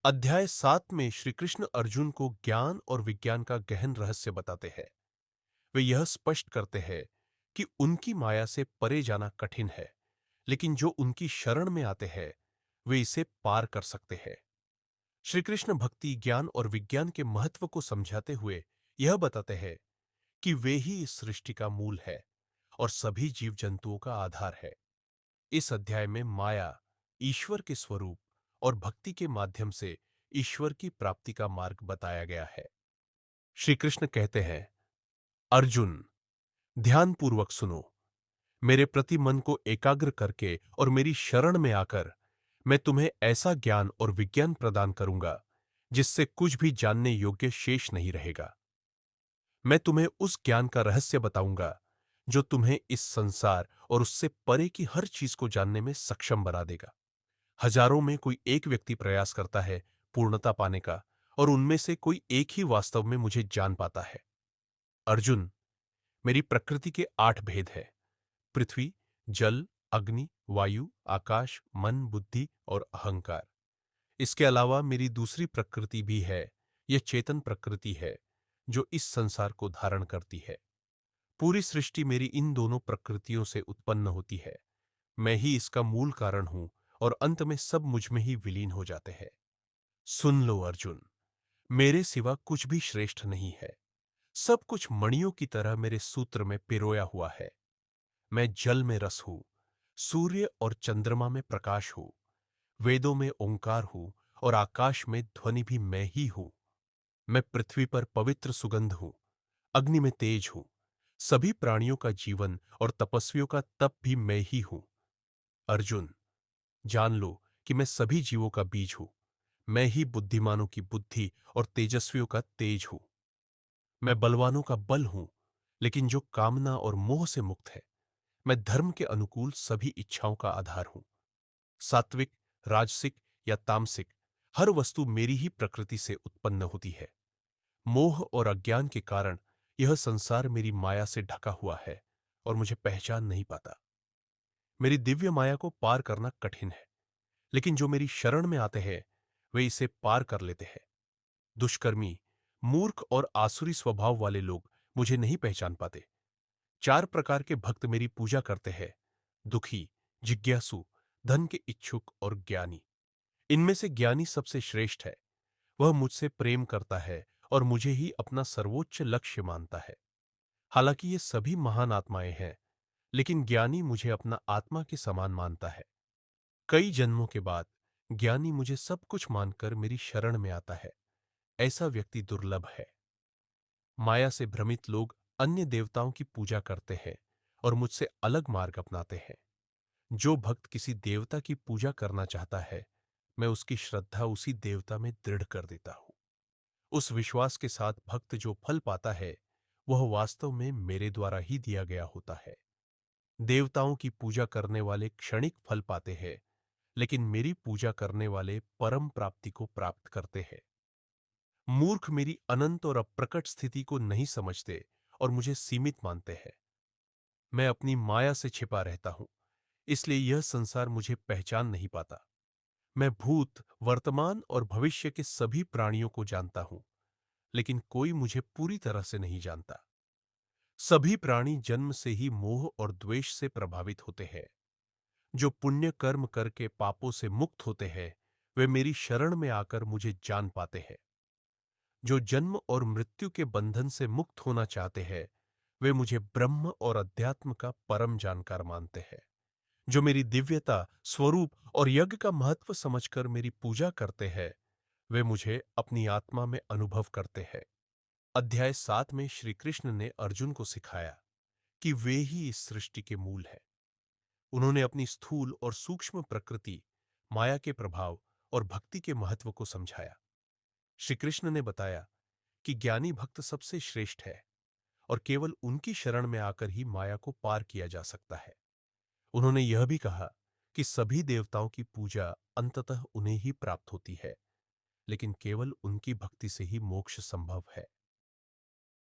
अध्याय 7 में श्री कृष्ण अर्जुन को ज्ञान और विज्ञान का गहन रहस्य बताते हैं। वे यह स्पष्ट करते हैं कि उनकी माया से परे जाना कठिन है, लेकिन जो उनकी शरण में आते हैं वे इसे पार कर सकते हैं। श्री कृष्ण भक्ति, ज्ञान और विज्ञान के महत्व को समझाते हुए यह बताते हैं कि वे ही इस सृष्टि का मूल है और सभी जीव जंतुओं का आधार है। इस अध्याय में माया, ईश्वर के स्वरूप और भक्ति के माध्यम से ईश्वर की प्राप्ति का मार्ग बताया गया है। श्री कृष्ण कहते हैं, अर्जुन, ध्यानपूर्वक सुनो। मेरे प्रति मन को एकाग्र करके और मेरी शरण में आकर मैं तुम्हें ऐसा ज्ञान और विज्ञान प्रदान करूंगा जिससे कुछ भी जानने योग्य शेष नहीं रहेगा। मैं तुम्हें उस ज्ञान का रहस्य बताऊंगा जो तुम्हें इस संसार और उससे परे की हर चीज को जानने में सक्षम बना देगा। हजारों में कोई एक व्यक्ति प्रयास करता है पूर्णता पाने का, और उनमें से कोई एक ही वास्तव में मुझे जान पाता है। अर्जुन, मेरी प्रकृति के 8 भेद है: पृथ्वी, जल, अग्नि, वायु, आकाश, मन, बुद्धि और अहंकार। इसके अलावा मेरी दूसरी प्रकृति भी है। यह चेतन प्रकृति है जो इस संसार को धारण करती है। पूरी सृष्टि मेरी इन दोनों प्रकृतियों से उत्पन्न होती है। मैं ही इसका मूल कारण हूं और अंत में सब मुझ में ही विलीन हो जाते हैं। सुन लो अर्जुन, मेरे सिवा कुछ भी श्रेष्ठ नहीं है। सब कुछ मणियों की तरह मेरे सूत्र में पिरोया हुआ है। मैं जल में रस हूं, सूर्य और चंद्रमा में प्रकाश हूं, वेदों में ओंकार हूं और आकाश में ध्वनि भी मैं ही हूं। मैं पृथ्वी पर पवित्र सुगंध हूं, अग्नि में तेज हूं, सभी प्राणियों का जीवन और तपस्वियों का तप भी मैं ही हूं। अर्जुन, जान लो कि मैं सभी जीवों का बीज हूं। मैं ही बुद्धिमानों की बुद्धि और तेजस्वियों का तेज हूं। मैं बलवानों का बल हूं, लेकिन जो कामना और मोह से मुक्त है। मैं धर्म के अनुकूल सभी इच्छाओं का आधार हूं। सात्विक, राजसिक या तामसिक, हर वस्तु मेरी ही प्रकृति से उत्पन्न होती है। मोह और अज्ञान के कारण यह संसार मेरी माया से ढका हुआ है और मुझे पहचान नहीं पाता। मेरी दिव्य माया को पार करना कठिन है, लेकिन जो मेरी शरण में आते हैं वे इसे पार कर लेते हैं। दुष्कर्मी, मूर्ख और आसुरी स्वभाव वाले लोग मुझे नहीं पहचान पाते। 4 प्रकार के भक्त मेरी पूजा करते हैं: दुखी, जिज्ञासु, धन के इच्छुक और ज्ञानी। इनमें से ज्ञानी सबसे श्रेष्ठ है। वह मुझसे प्रेम करता है और मुझे ही अपना सर्वोच्च लक्ष्य मानता है। हालांकि ये सभी महान आत्माएं हैं, लेकिन ज्ञानी मुझे अपना आत्मा के समान मानता है। कई जन्मों के बाद ज्ञानी मुझे सब कुछ मानकर मेरी शरण में आता है। ऐसा व्यक्ति दुर्लभ है। माया से भ्रमित लोग अन्य देवताओं की पूजा करते हैं और मुझसे अलग मार्ग अपनाते हैं। जो भक्त किसी देवता की पूजा करना चाहता है, मैं उसकी श्रद्धा उसी देवता में दृढ़ कर देता हूं। उस विश्वास के साथ भक्त जो फल पाता है वह वास्तव में मेरे द्वारा ही दिया गया होता है। देवताओं की पूजा करने वाले क्षणिक फल पाते हैं, लेकिन मेरी पूजा करने वाले परम प्राप्ति को प्राप्त करते हैं। मूर्ख मेरी अनंत और अप्रकट स्थिति को नहीं समझते और मुझे सीमित मानते हैं। मैं अपनी माया से छिपा रहता हूं, इसलिए यह संसार मुझे पहचान नहीं पाता। मैं भूत, वर्तमान और भविष्य के सभी प्राणियों को जानता हूं, लेकिन कोई मुझे पूरी तरह से नहीं जानता। सभी प्राणी जन्म से ही मोह और द्वेष से प्रभावित होते हैं। जो पुण्य कर्म करके पापों से मुक्त होते हैं वे मेरी शरण में आकर मुझे जान पाते हैं। जो जन्म और मृत्यु के बंधन से मुक्त होना चाहते हैं वे मुझे ब्रह्म और अध्यात्म का परम जानकार मानते हैं। जो मेरी दिव्यता, स्वरूप और यज्ञ का महत्व समझकर मेरी पूजा करते हैं वे मुझे अपनी आत्मा में अनुभव करते हैं। अध्याय 7 में श्री कृष्ण ने अर्जुन को सिखाया कि वे ही इस सृष्टि के मूल हैं। उन्होंने अपनी स्थूल और सूक्ष्म प्रकृति, माया के प्रभाव और भक्ति के महत्व को समझाया। श्री कृष्ण ने बताया कि ज्ञानी भक्त सबसे श्रेष्ठ है और केवल उनकी शरण में आकर ही माया को पार किया जा सकता है। उन्होंने यह भी कहा कि सभी देवताओं की पूजा अंततः उन्हें ही प्राप्त होती है, लेकिन केवल उनकी भक्ति से ही मोक्ष संभव है।